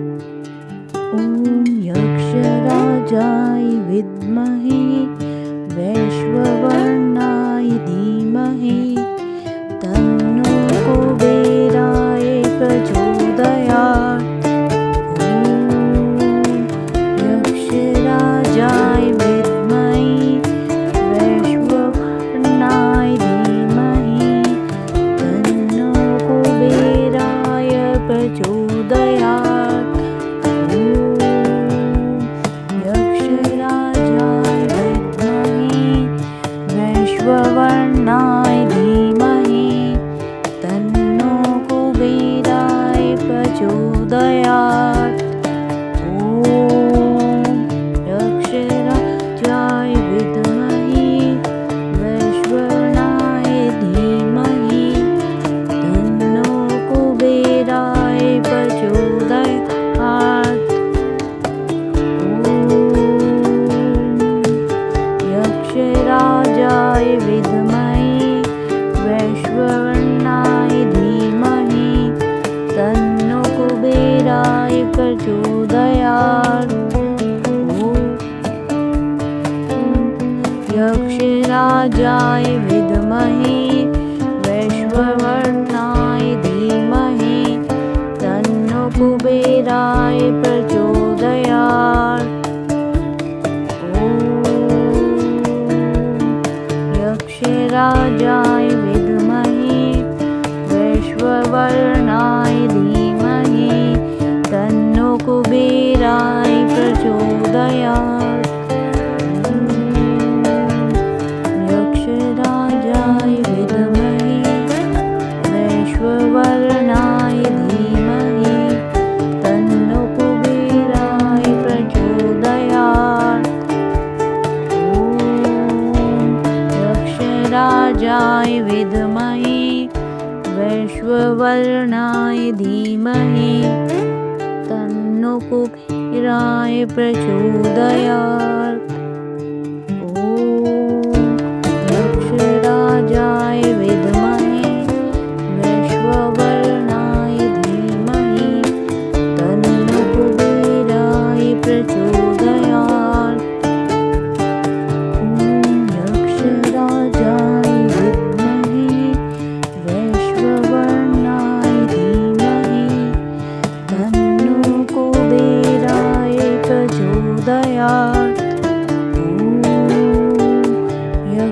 ॐ यक्षराजाय विद्महे वैश्ववर्णाय धीमहि तन्नो कुबेराय प्रचोदयात्। ॐ यक्षराजाय विद्महे वैश्ववर्णाय धीमहि तन्नो कुबेराय प्रचोदयात्। वैश्ववर्णाय धीमहि तन्नो कुबेराय प्रचोदयात्। ॐ यक्षराजाय विद्महे वैश्ववर्णाय धीमहि तन्नो कुबेराय प्रचोदयात्। यक्षराजाय विद्महे वैश्ववर्णाय धीमहि तन्नो कुबेराय प्रचोदयात्। यक्षराजाय विद्महे वैश्ववर्णाय धीमहि तन्नो कुबेराय प्रचोदयात्। यक्षराजाय विद्महे वैश्ववर्णाय धीमहि तन्नो कुबेराय प्रचोदयात्। यक्षराजाय विद्महे वैश्ववर्णाय धीमहि तन्नो कुबेराय प्रचोदयात्। यक्षराजाय विद्महे वैश्ववर्णाय धीमहि तन्नो कुबेराय प्रचोदयात्। यक्षराजाय विद्महे वैश्ववर्णाय धीमहि तन्नो कुबेराय प्रचोदयात्। यक्षराजाय विद्महे वैश्ववर्णाय धीमहि तन्नो कुबेराय प्रचोदयात्।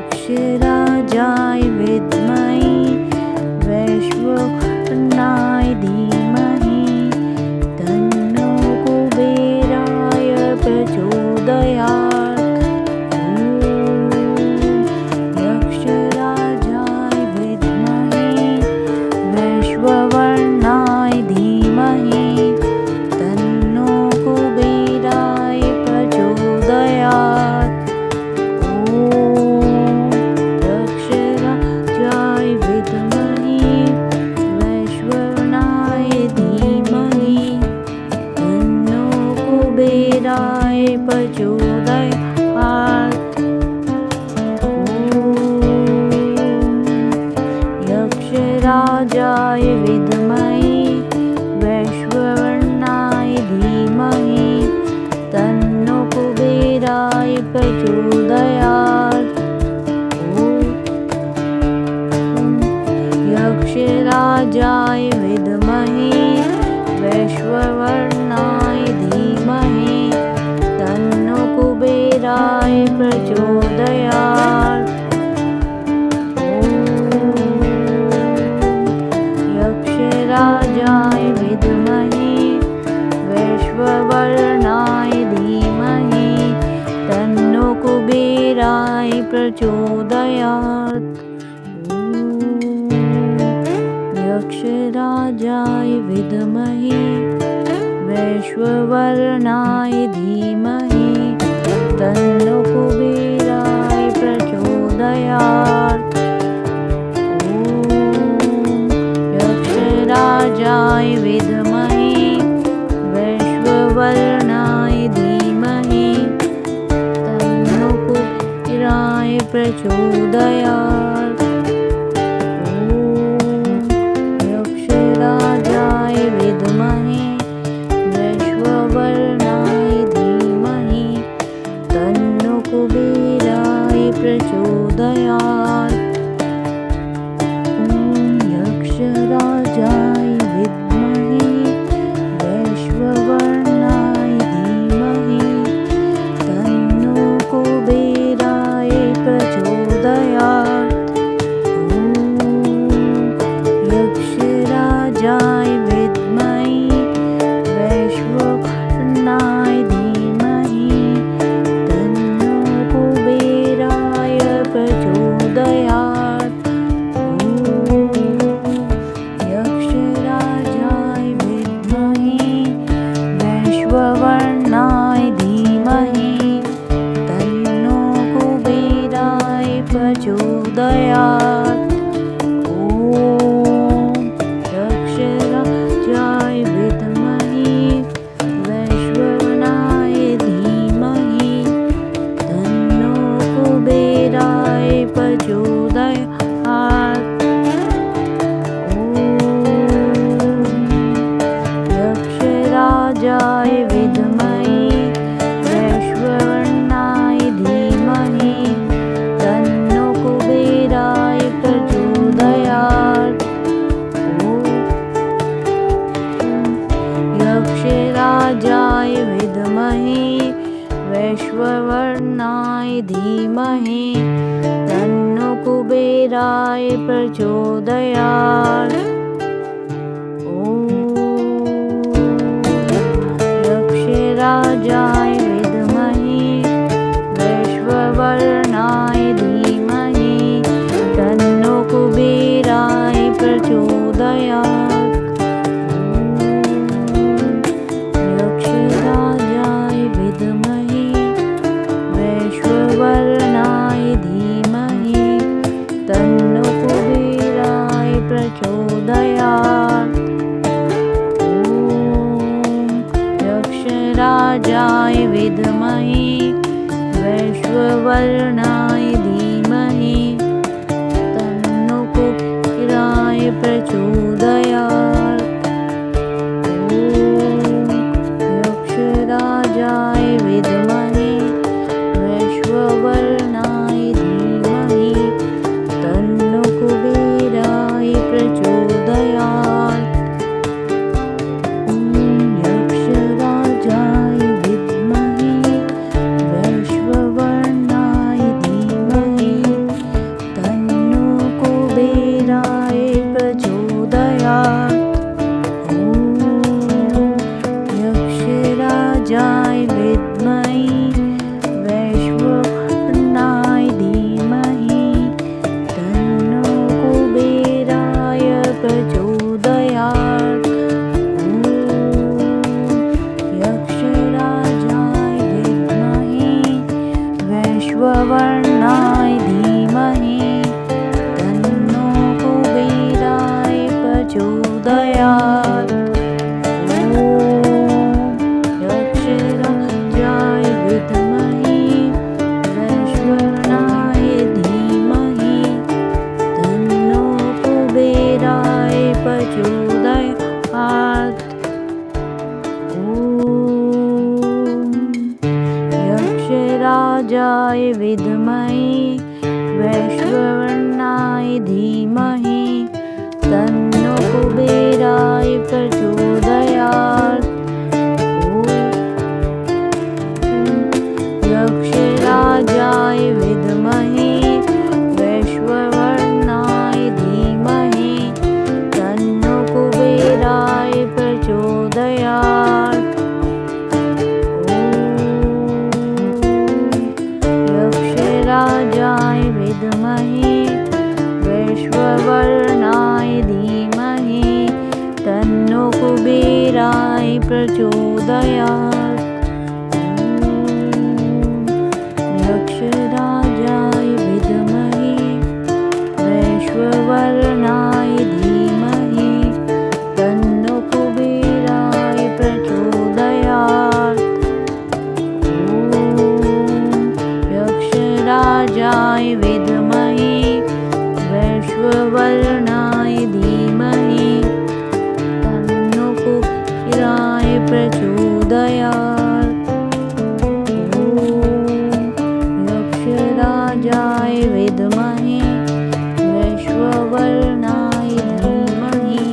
यक्षराजाय विद्महे वैश्ववर्णाय धीमहि तन्नो कुबेराय प्रचोदयात्। यक्षराजाय विद्महे वैश्ववर्णाय धीमहि तन्नो कुबेराय प्रचोदयात्। यक्षराजाय विद्महे वैश्ववर्णाय धीमहि तन्नो कुबेराय प्रचोदयात्। यक्षराजाय विद्महे वैश्ववर्णाय धीमहि तन्नो कुबेराय प्रचोदयात्। यक्षराजाय विद्महे वैश्ववर्णाय धीमहि तन्नो कुबेराय प्रचोदयात्। यक्षराजाय विद्महे वैश्ववर्णाय धीमहि तन्नो कुबेराय प्रचोदयात्। यक्षराजाय विद्महे वैश्ववर्णाय धीमहि तन्नो कुबेराय प्रचोदयात्। यक्षराजाय विद्महे वैश्ववर्णाय धीमहि तन्नो कुबेराय प्रचोदयात्। यक्षराजाय विद्महे विद्महे वैश्वानराय धीमहि तन्नो कुबेराय प्रचोदयात्। यक्षराजाय विद्महे वैश्वानराय धीमहि तन्नो कुबेराय प्रचोदयात्। यक्षराजाय विद्महे वैश्वानराय धीमहि तन्नो कुबेराय प्रचोदयात्। यक्षराजाय विद्महे वैश्वानराय धीमहि तन्नो कुबेराय प्रचोदयात्। यक्षराजाय विद्महे वैश्वानराय धीमहि तन्नो कुबेराय प्रचोदयात्। यक्षराजाय विद्महे वैश्वानराय धीमहि तन्नो कुबेराय प्रचोदयात्। यक्षराजाय विद्महे वैश्वानराय धीमहि तन्नो कुबेराय प्रचोदयात्। यक्षराजाय विद्महे वैश्वानराय धीमहि तन्नो कुबेराय प्रचोदयात्। यक्षराजाय विद्महे वैश्वानराय धीमहि तन्नो कुबेराय प्रचोदयात्। यक्षराजाय विद्महे वैश्वानराय धीमहि तन्नो कुबेराय प्रचोदयात्। यक्षराजाय विद्महे वैश्वानराय धीमहि तन्नो कुबेराय प्रचोदयात्। यक्षराजाय विद्महे वैश्वानराय धीमहि तन्नो कुबेराय प्रचोदयात्। यक्षराजाय विद्महे वैश्वानराय धीमहि तन्नो कुबेराय प्रचोदयात्। यक्षराजाय विद्महे वैश्वानराय धीमहि तन्नो कुबेराय प्रचोदयात्। यक्षराजाय विद्महे वैश्वानराय धीमहि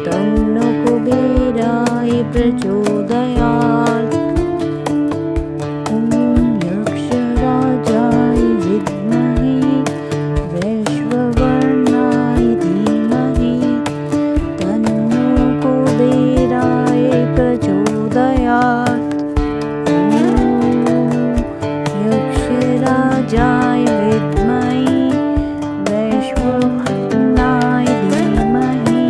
तन्नो कुबेराय प्रचोदयात्। यक्षराजाय विद्महे वैश्वानराय धीमहि तन्नो कुबेराय प्रचोदयात्। यक्षराजाय विद्महे वैश्वानराय धीमहि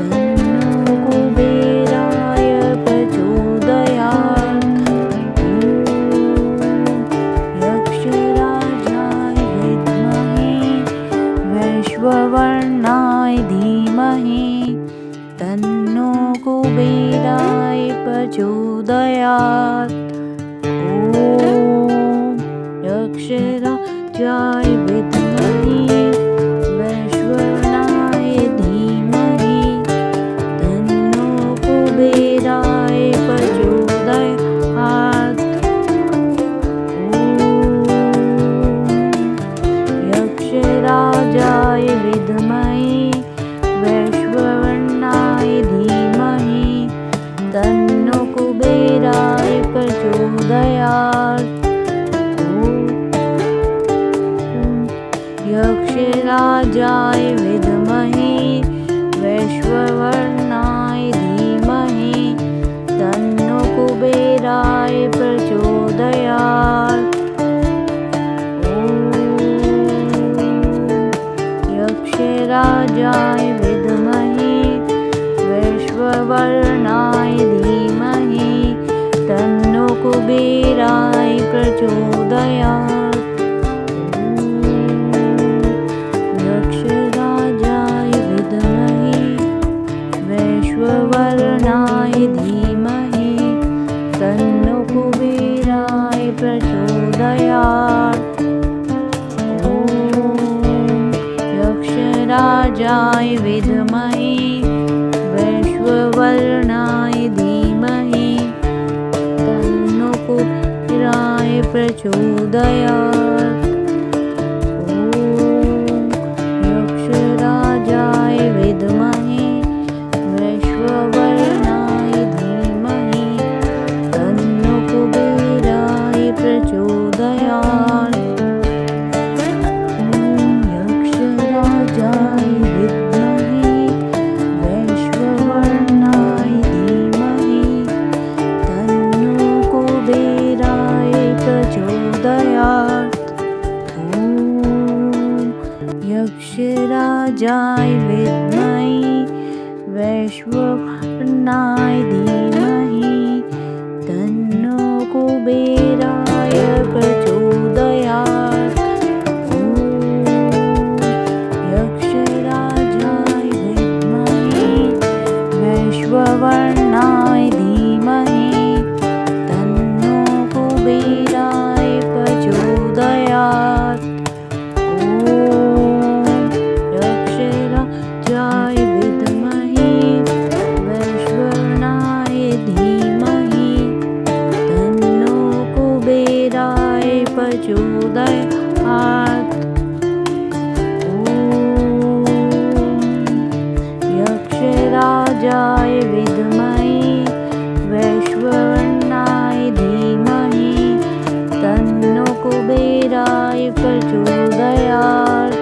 तन्नो कुबेराय प्रचोदयात्। यक्षराजाय विद्महे वैश्वानराय धीमहि तन्नो कुबेराय प्रचोदयात्। यक्षराजाय विद्महे वैश्वानराय धीमहि तन्नो कुबेराय प्रचोदयात्। यक्षराजाय विद्महे वैश्वानराय धीमहि तन्नो कुबेराय यक्षराजाय विद्महे वैश्वानराय धीमहि तन्नो कुबेराय प्रचोदयात्। यक्षराजाय विद्महे वैश्वानराय धीमहि तन्नो कुबेराय प्रचोदयात्। यक्षराजाय विद्महे वैश्वानराय धीमहि तन्नो कुबेराय प्रचोदयात्। यक्षराजाय विद्महे वैश्वानराय धीमहि तन्नो कुबेराय प्रचोदयात्। यक्षराजाय विद्महे वैश्वानराय धीमहि तन्नो कुबेराय प्रचोदयात्। यक्षराजाय विद्महे वैश्वानराय धीमहि तन्नो कुबेराय प्रचोदयात्। यक्षराजाय विद्महे वैश्वानराय धीमहि तन्नो कुबेराय प्रचोदयात्। यक्षराजाय विद्महे वैश्वानराय धीमहि तन्नो कुबेराय प्रचोदयात्। यक्षराजाय विद्महे वैश्वानराय धीमहि तन्नो कुबेराय प्रचोदयात्। यक्षराजाय विद्महे वैश्वानराय धीमहि तन्नो कुबेराय प्रचोदयात्।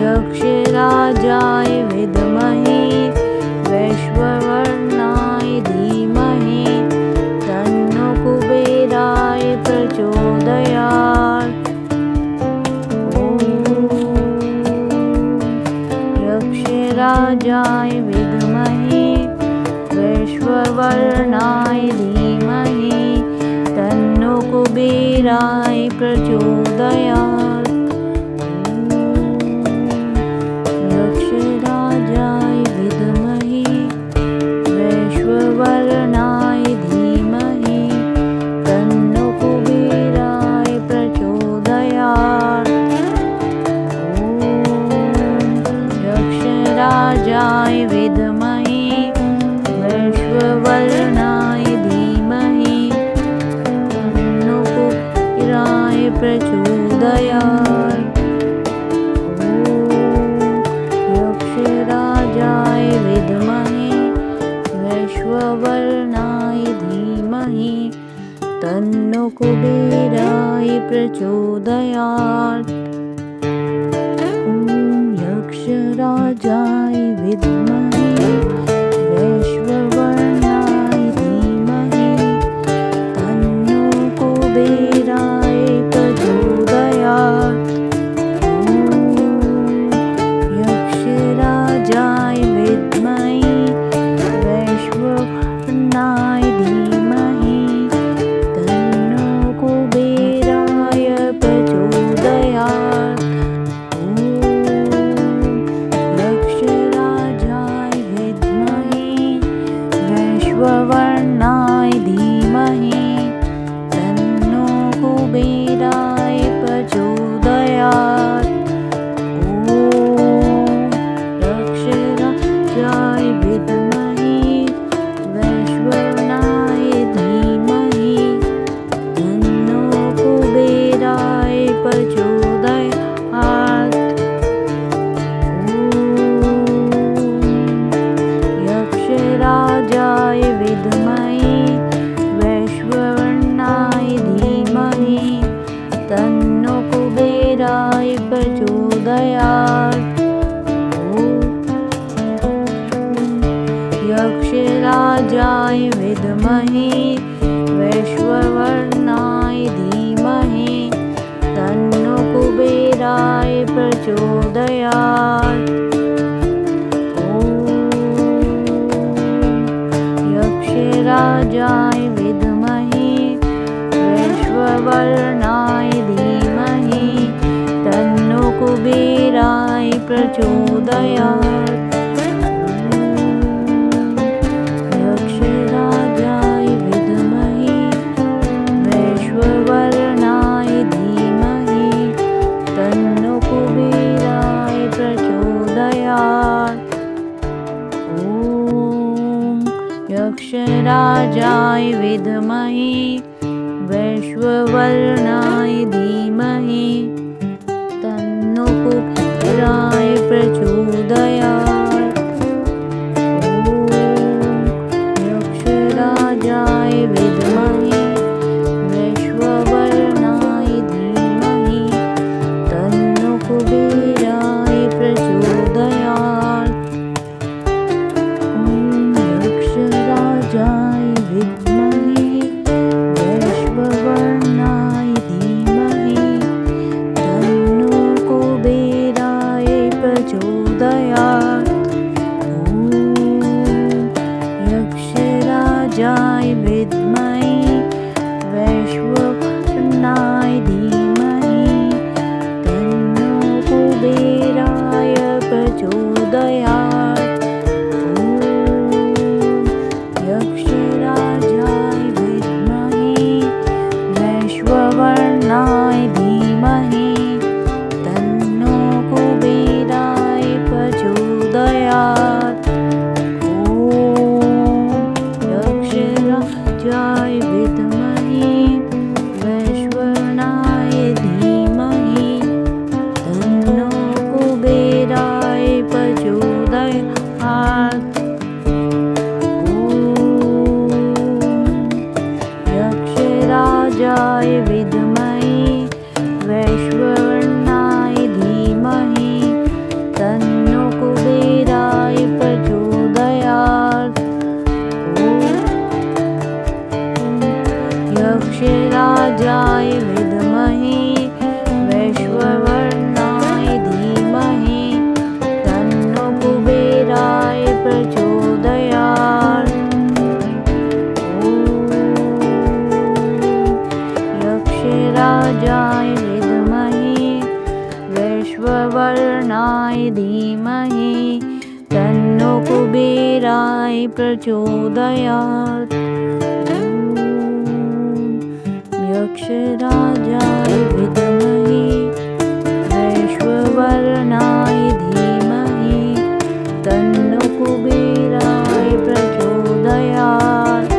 यक्षराजाय विद्महे वैश्वानराय धीमहि तन्नो कुबेराय प्रचोदयात्। यक्षराजाय विद्महे वैश्वानराय धीमहि तन्नो कुबेराय प्रचोदयात्। यक्षराजाय विद्महे वैश्वानराय धीमहि तन्नो कुबेराय प्रचोदयात्। यक्षराजाय विद्महे वैश्वानराय धीमहि तन्नो कुबेराय प्रचोदयात्। यक्षराजाय विद्महे वैश्वानराय धीमहि तन्नो कुबेराय प्रचोदयात्। यक्षराजाय विद्महे वैश्वानराय धीमहि तन्नो कुबेराय प्रचोदयात्। यक्षराजाय विद्महे वैश्वानराय धीमहि तन्नो कुबेराय प्रचोदयात्। यक्षराजाय विद्महे वैश्वानराय धीमहि तन्नो कुबेराय प्रचोदयात्। यक्षराजाय विद्महे वैश्वानराय धीमहि तन्नो कुबेराय प्रचोदयात्। यक्षराजाय विद्महे वैश्वानराय धीमहि तन्नो यक्षराजाय विद्महे वैश्ववर्णाय धीमहि तन्नो कुबेराय प्रचोदयात्। यक्षराजाय विद्महे वैश्ववर्णाय धीमहि तन्नो कुबेराय प्रचोदयात्। यक्षराजाय विद्महे वैश्ववर्णाय धीमहि तन्नो कुबेराय प्रचोदयात्। यक्षराजाय विद्महे वैश्ववर्णाय धीमहि तन्नो कुबेराय प्रचोदयात्। यक्षराजाय विद्महे वैश्ववर्णाय धीमहि तन्नो कुबेराय प्रचोदयात्। यक्षराजाय विद्महे वैश्ववर्णाय धीमहि तन्नो कुबेराय प्रचोदयात्। यक्षराजाय विद्महे वैश्ववर्णाय धीमहि तन्नो कुबेराय प्रचोदयात्। यक्षराजाय विद्महे वैश्ववर्णाय धीमहि तन्नो कुबेराय प्रचोदयात्। यक्षराजाय विद्महे वैश्ववर्णाय धीमहि तन्नो कुबेराय प्रचोदयात्। यक्षराजाय विद्महे वैश्ववर्णाय धीमहि तन्नो कुबेराय प्रचोदयात्। यक्षराजाय विद्महे वैश्ववर्णाय धीमहि तन्नो कुबेराय प्रचोदयात्। यक्षराजाय विद्महे वैश्ववर्णाय धीमहि तन्नो कुबेराय प्रचोदयात्। यक्षराजाय विद्महे वैश्ववर्णाय धीमहि तन्नो कुबेराय प्रचोदयात्।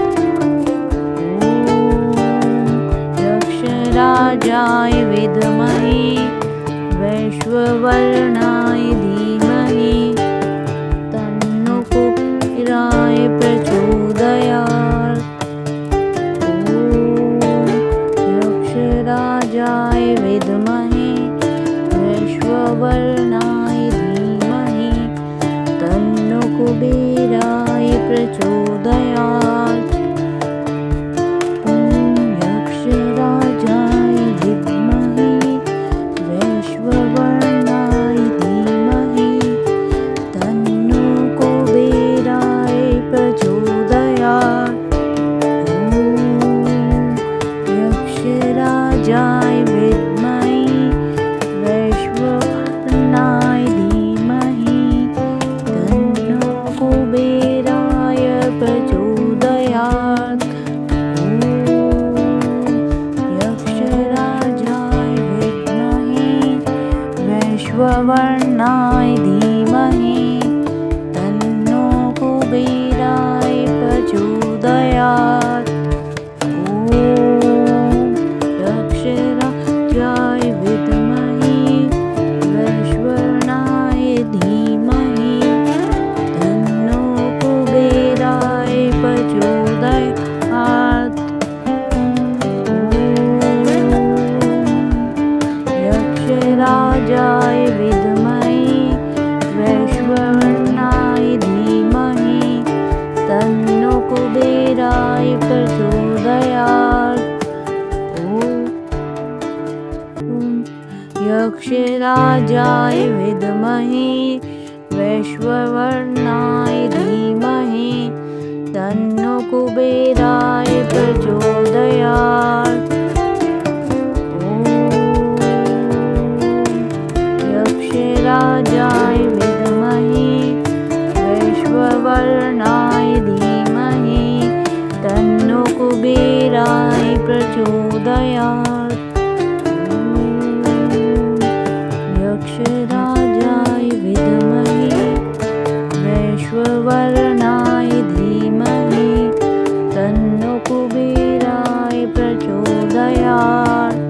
यक्षराजाय विद्महे वैश्ववर्णाय धीमहि तन्नो कुबेराय प्रचोदयात्। यक्षराजाय विद्महे वैश्ववर्णाय धीमहि तन्नो कुबेराय प्रचोदयात्। यक्षराजाय विद्महे वैश्ववर्णाय धीमहि तन्नो कुबेराय प्रचोदयात्। यक्षराजाय विद्महे वैश्ववर्णाय धीमहि तन्नो कुबेराय प्रचोदयात्। यक्षराजाय विद्महे वैश्ववर्णाय धीमहि तन्नो कुबेराय प्रचोदयात्। यक्षराजाय विद्महे वैश्ववर्णाय धीमहि तन्नो कुबेराय प्रचोदयात्। यक्षराजाय विद्महे वैश्ववर्णाय धीमहि तन्नो कुबेराय प्रचोदयात्।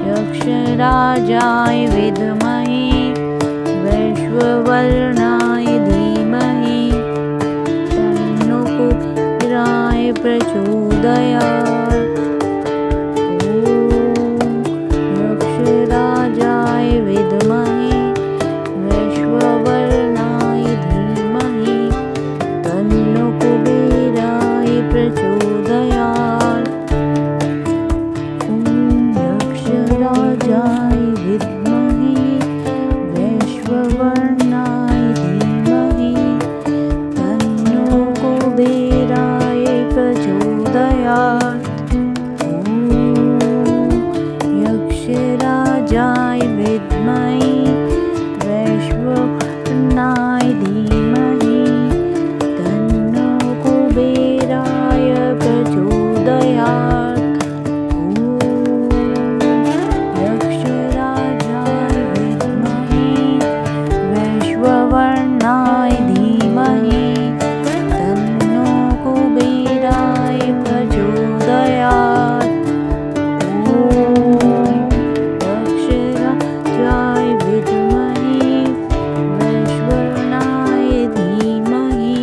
यक्षराजाय विद्महे वैश्ववर्णाय धीमहि तन्नो कुबेराय प्रचोदयात्। यक्षराजाय विद्महे वैश्ववर्णाय धीमहि तन्नो कुबेराय प्रचोदयात्। यक्षराजाय विद्महे वैश्ववर्णाय धीमहि तन्नो कुबेराय प्रचोदयात्। यक्षराजाय विद्महे वैश्ववर्णाय धीमहि तन्नो कुबेराय प्रचोदयात्। यक्षराजाय विद्महे वैश्ववर्णाय धीमहि तन्नो कुबेराय प्रचोदयात्। यक्षराजाय विद्महे वैश्ववर्णाय धीमहि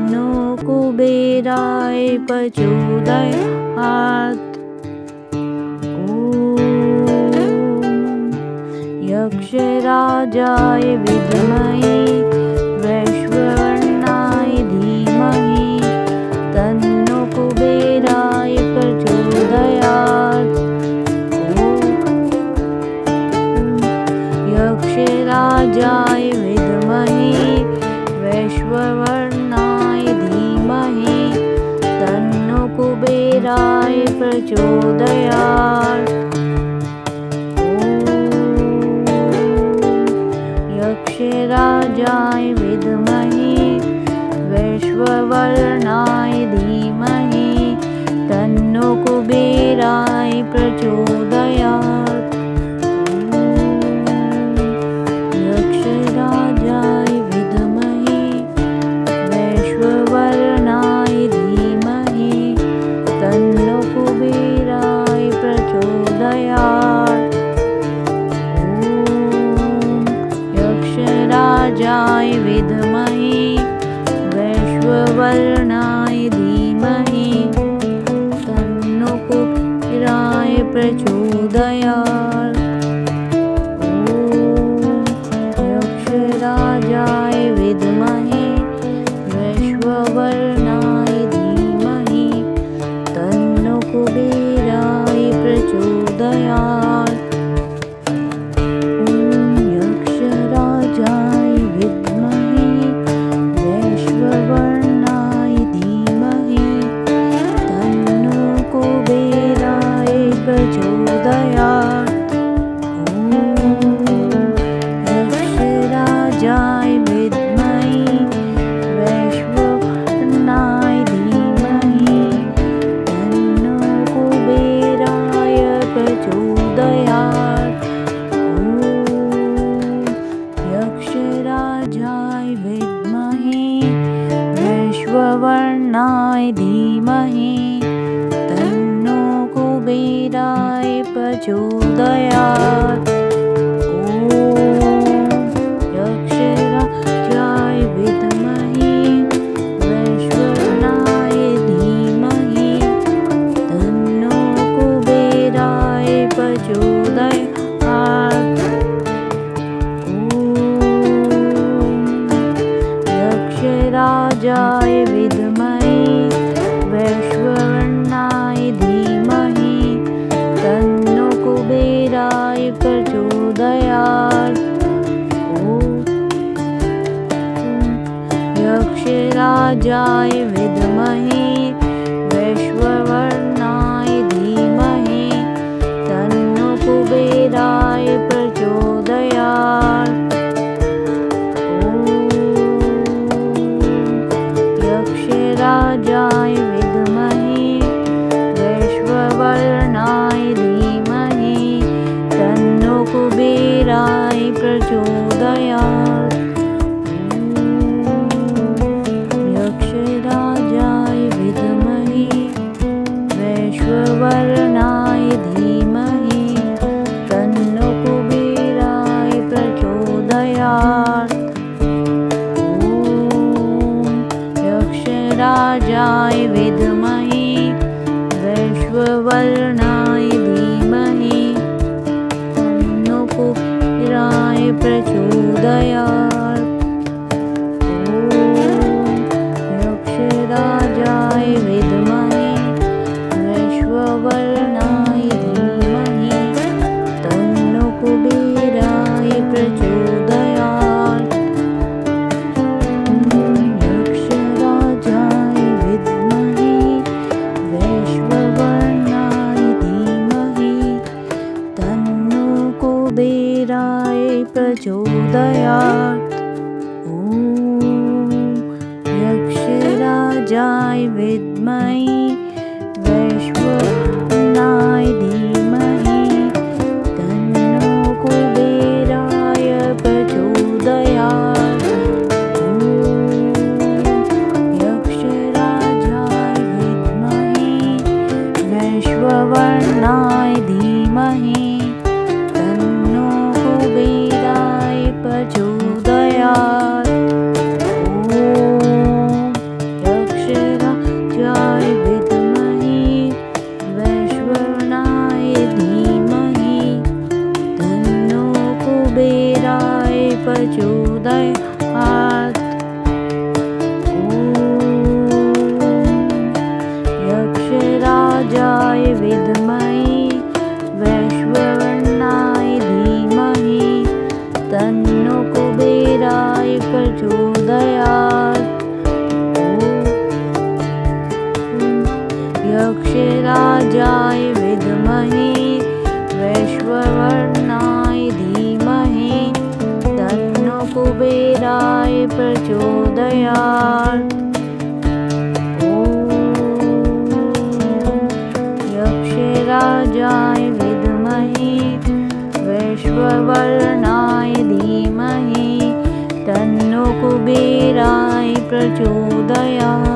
तन्नो कुबेराय प्रचोदयात्। यक्षराजाय विद्महे वैश्ववर्णाय धीमहि तन्नो कुबेराय प्रचोदयात्। यक्षराजाय विद्महे वैश्ववर्णाय धीमहि तन्नो कुबेराय प्रचोदयात्। यक्षराजाय विद्महे वैश्ववर्णाय धीमहि तन्नो कुबेराय प्रचोदयात्। यक्षराजाय विद्महे वैश्ववर्णाय धीमहि तन्नो कुबेराय प्रचोदयात्। यक्षराजाय विद्महे वैश्ववर्णाय धीमहि तन्नो कुबेराय प्रचोदयात्। यक्षराजाय विद्महे वैश्ववर्णाय धीमहि तन्नो कुबेराय प्रचोदयात्। यक्षराजाय विद्महे वैश्ववर्णाय धीमहि तन्नो कुबेराय प्रचोदयात्। यक्षराजाय विद्महे वैश्ववर्णाय धीमहि तन्नो कुबेराय प्रचोदयात्। यक्षराजाय विद्महे वैश्ववर्णाय धीमहि तन्नो कुबेराय प्रचोदयात्। यक्षराजाय विद्महे वैश्ववर्णाय धीमहि तन्नो कुबेराय प्रचोदयात्। यक्षराजाय विद्महे वैश्ववर्णाय धीमहि तन्नो यक्षराजाय विद्महे वैश्ववर्णाय धीमहि तन्नो कुबेराय प्रचोदयात्। यक्षराजाय विद्महे वैश्ववर्णाय धीमहि तन्नो कुबेराय प्रचोदयात्। यक्षराजाय विद्महे वैश्ववर्णाय धीमहि तन्नो कुबेराय प्रचोदयात्। यक्षराजाय विद्महे वैश्ववर्णाय धीमहि तन्नो कुबेराय प्रचोदयात्। यक्षराजाय विद्महे वैश्ववर्णाय धीमहि तन्नो कुबेराय प्रचोदयात्। यक्षराजाय विद्महे वैश्ववर्णाय धीमहि तन्नो कुबेराय प्रचोदयात्। यक्षराजाय विद्महे वैश्ववर्णाय धीमहि तन्नो कुबेराय प्रचोदयात्। यक्षराजाय विद्महे वैश्ववर्णाय धीमहि तन्नो कुबेराय प्रचोदयात्। यक्षराजाय विद्महे वैश्ववर्णाय धीमहि तन्नो कुबेराय प्रचोदयात्। यक्षराजाय विद्महे वैश्ववर्णाय धीमहि तन्नो कुबेराय प्रचोदयात्। यक्षराजाय विद्महे वैश्ववर्णाय धीमहि तन्नो कुबेराय प्रचोदयात्। यक्षराजाय विद्महे वैश्ववर्णाय धीमहि तन्नो कुबेराय प्रचोदयात्।